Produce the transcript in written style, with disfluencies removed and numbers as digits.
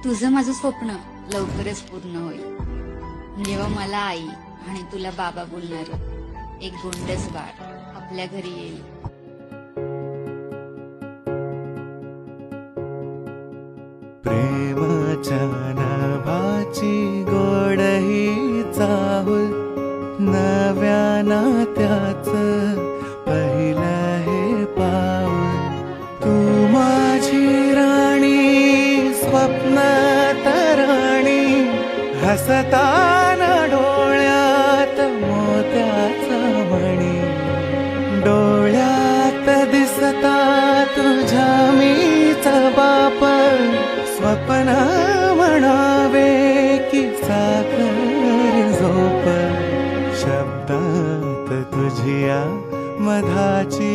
तुझं माझं स्वप्न लवकरच पूर्ण होईल, जेव्हा मला आई आणि तुला बाबा बोलणार एक गोंडस बाळ आपल्या घरी येईल. प्रेमाच्या नभाची गोड ही चाहूल, नव्या नात्याचं पहिलं हे पाऊल. तू माझी राणी, स्वप्न तराणी, हसताना डोळ्यात मोत्याचा मणी. डोळ्यात दिसता तुझ्या मीच बाप, स्वप्न म्हणावे की साखर झोप. शब्दात तुझिया मधाची